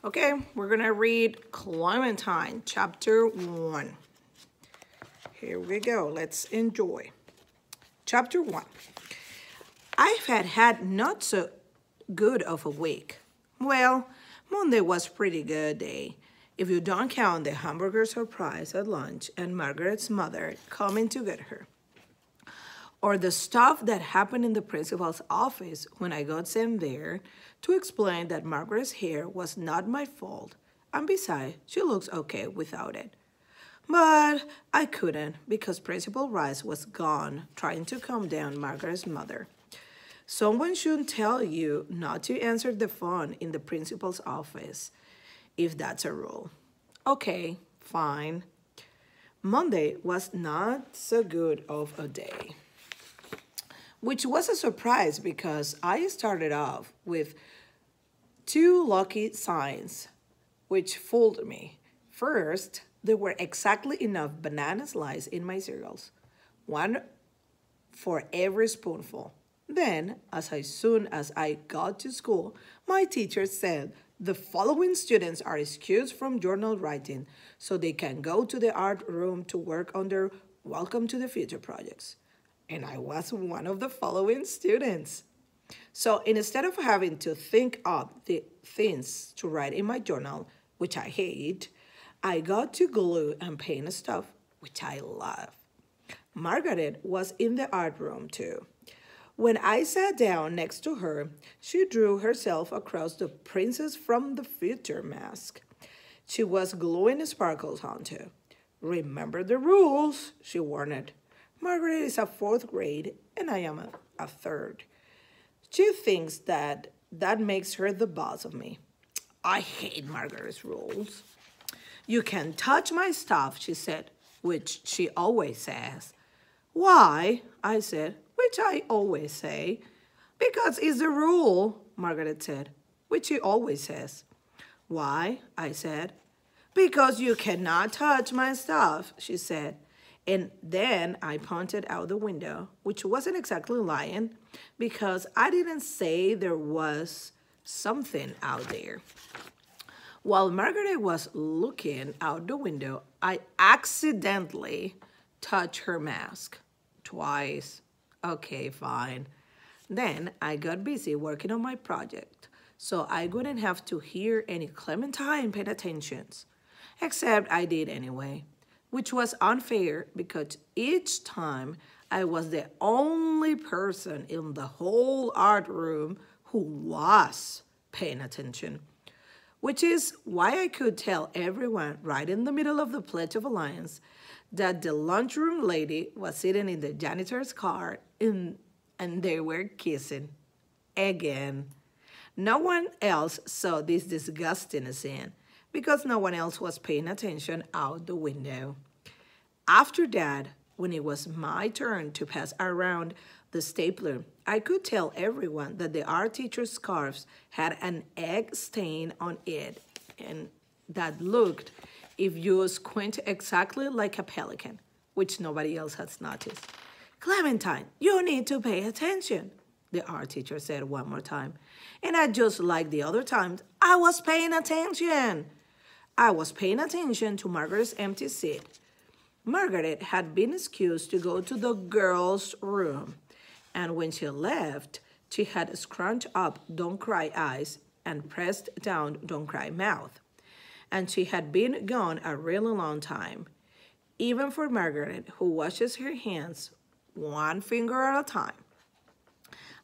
Okay, we're gonna read Clementine, chapter 1. Here we go, let's enjoy. Chapter 1. I've had not so good of a week. Well, Monday was pretty good day. If you don't count the hamburger surprise at lunch and Margaret's mother coming to get her. Or the stuff that happened in the principal's office when I got sent there to explain that Margaret's hair was not my fault, and besides, she looks okay without it. But I couldn't because Principal Rice was gone trying to calm down Margaret's mother. Someone should tell you not to answer the phone in the principal's office, if that's a rule. Okay, fine. Monday was not so good of a day, which was a surprise because I started off with 2 lucky signs, which fooled me. First, there were exactly enough banana slices in my cereals, one for every spoonful. Then, as soon as I got to school, my teacher said the following students are excused from journal writing so they can go to the art room to work on their Welcome to the Future projects. And I was one of the following students. So instead of having to think up the things to write in my journal, which I hate, I got to glue and paint stuff, which I love. Margaret was in the art room too. When I sat down next to her, she drew herself across the Princess from the Future mask. She was gluing sparkles onto. Remember the rules, she warned. Margaret is a 4th grade, and I am a 3rd. She thinks that makes her the boss of me. I hate Margaret's rules. You can touch my stuff, she said, which she always says. Why? I said, which I always say. Because it's a rule, Margaret said, which she always says. Why? I said. Because you cannot touch my stuff, she said. And then I pointed out the window, which wasn't exactly lying, because I didn't say there was something out there. While Margaret was looking out the window, I accidentally touched her mask. Twice. Okay, fine. Then I got busy working on my project, so I wouldn't have to hear any Clementine paying attention. Except I did anyway, which was unfair because each time I was the only person in the whole art room who was paying attention, which is why I could tell everyone right in the middle of the Pledge of Alliance that the lunchroom lady was sitting in the janitor's car and they were kissing. Again. No one else saw this disgusting scene because no one else was paying attention out the window. After that, when it was my turn to pass around the stapler, I could tell everyone that the art teacher's scarf had an egg stain on it and that looked, if you squint, exactly like a pelican, which nobody else has noticed. Clementine, you need to pay attention, the art teacher said one more time. And I just like the other times, I was paying attention. I was paying attention to Margaret's empty seat. Margaret had been excused to go to the girls' room, and when she left, she had scrunched up don't cry eyes and pressed down don't cry mouth. And she had been gone a really long time, even for Margaret, who washes her hands one finger at a time.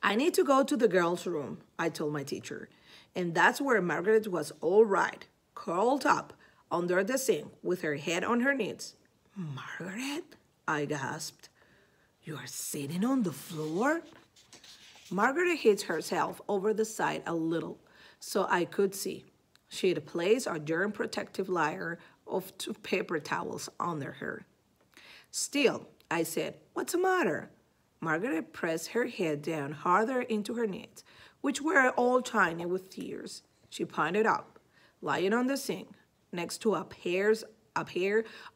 I need to go to the girls' room, I told my teacher, and that's where Margaret was all right, curled up under the sink with her head on her knees. Margaret, I gasped. You are sitting on the floor? Margaret hit herself over the side a little so I could see. She had placed a germ protective layer of 2 paper towels under her. Still, I said, what's the matter? Margaret pressed her head down harder into her knees, which were all tiny with tears. She pointed up, lying on the sink, next to a pair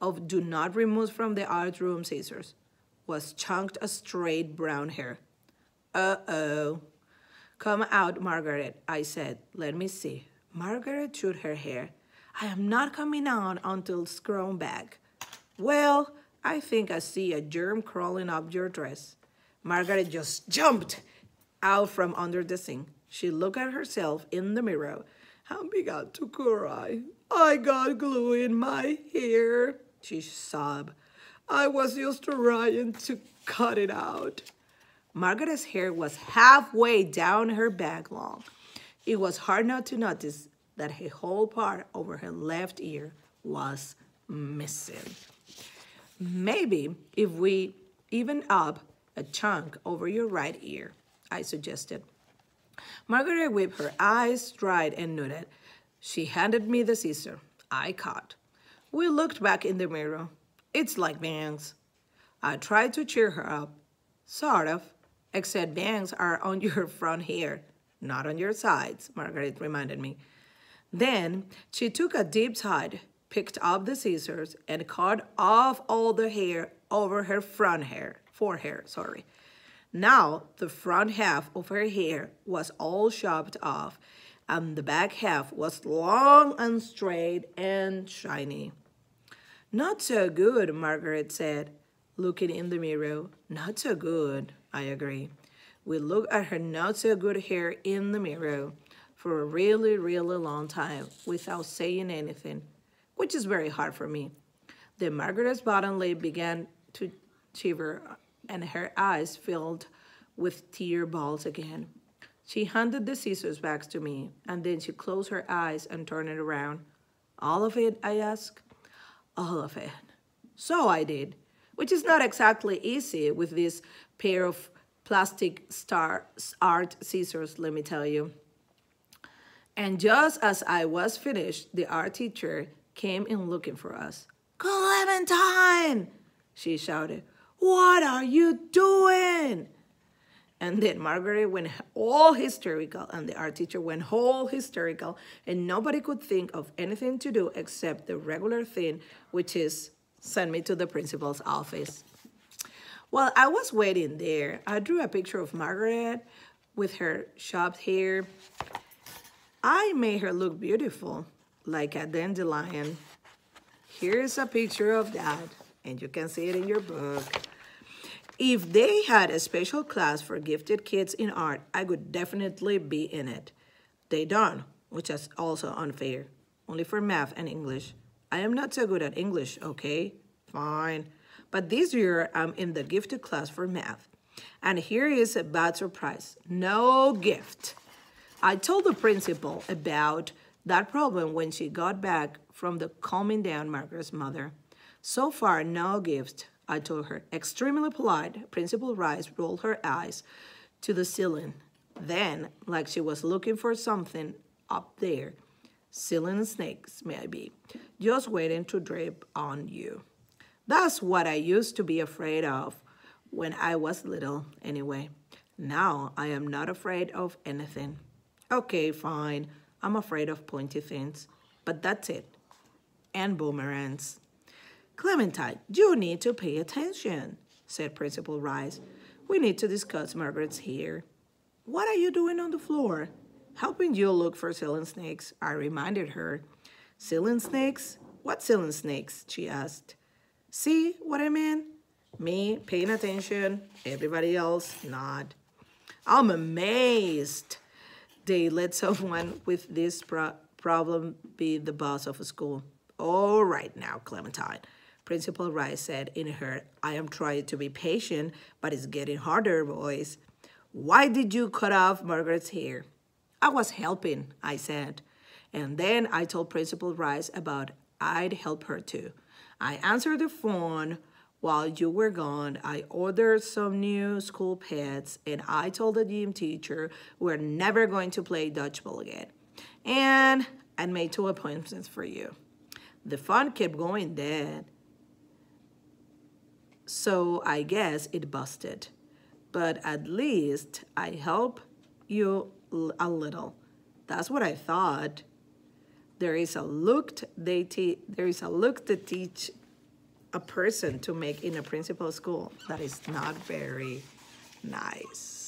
of do not remove from the art room scissors, was chunked a straight brown hair. Uh-oh. Come out, Margaret, I said. Let me see. Margaret shook her hair. I am not coming out until it's grown back. Well, I think I see a germ crawling up your dress. Margaret just jumped out from under the sink. She looked at herself in the mirror and began to cry. I got glue in my hair, she sobbed. I was just trying to cut it out. Margaret's hair was halfway down her back long. It was hard not to notice that a whole part over her left ear was missing. Maybe if we even up a chunk over your right ear, I suggested. Margaret wiped her eyes dried and nodded. She handed me the scissor. I cut. We looked back in the mirror. It's like bangs. I tried to cheer her up. Sort of, except bangs are on your front hair, not on your sides, Margaret reminded me. Then she took a deep sigh, picked up the scissors, and cut off all the hair over her forehair. Now the front half of her hair was all chopped off, and the back half was long and straight and shiny. Not so good, Margaret said, looking in the mirror. Not so good, I agree. We looked at her not so good hair in the mirror for a really, really long time without saying anything, which is very hard for me. Then Margaret's bottom lip began to shiver and her eyes filled with tear balls again. She handed the scissors back to me, and then she closed her eyes and turned it around. All of it, I asked. All of it. So I did, which is not exactly easy with this pair of plastic art scissors, let me tell you. And just as I was finished, the art teacher came in looking for us. Clementine, she shouted. What are you doing? And then Margaret went all hysterical, and the art teacher went all hysterical, and nobody could think of anything to do except the regular thing, which is send me to the principal's office. While I was waiting there, I drew a picture of Margaret with her chopped hair. I made her look beautiful, like a dandelion. Here's a picture of that, and you can see it in your book. If they had a special class for gifted kids in art, I would definitely be in it. They don't, which is also unfair. Only for math and English. I am not so good at English, okay? Fine. But this year, I'm in the gifted class for math. And here is a bad surprise. No gift. I told the principal about that problem when she got back from the calming down Margaret's mother. So far, no gift, I told her. Extremely polite, Principal Rice rolled her eyes to the ceiling. Then, like she was looking for something up there, ceiling snakes, maybe, just waiting to drip on you. That's what I used to be afraid of when I was little, anyway. Now I am not afraid of anything. Okay, fine, I'm afraid of pointy things, but that's it. And boomerangs. Clementine, you need to pay attention, said Principal Rice. We need to discuss Margaret's hair. What are you doing on the floor? Helping you look for ceiling snakes, I reminded her. Ceiling snakes? What ceiling snakes? She asked. See what I mean? Me paying attention, everybody else not. I'm amazed they let someone with this problem be the boss of a school. All right now, Clementine, Principal Rice said in her, I am trying to be patient, but it's getting harder voice. Why did you cut off Margaret's hair? I was helping, I said. And then I told Principal Rice about I'd help her too. I answered the phone while you were gone. I ordered some new school pets, and I told the gym teacher we're never going to play dodgeball again. And I made 2 appointments for you. The fun kept going, Dad. So I guess it busted. But at least I helped you a little. That's what I thought. There is a look to teach a person to make in a principal school. That is not very nice.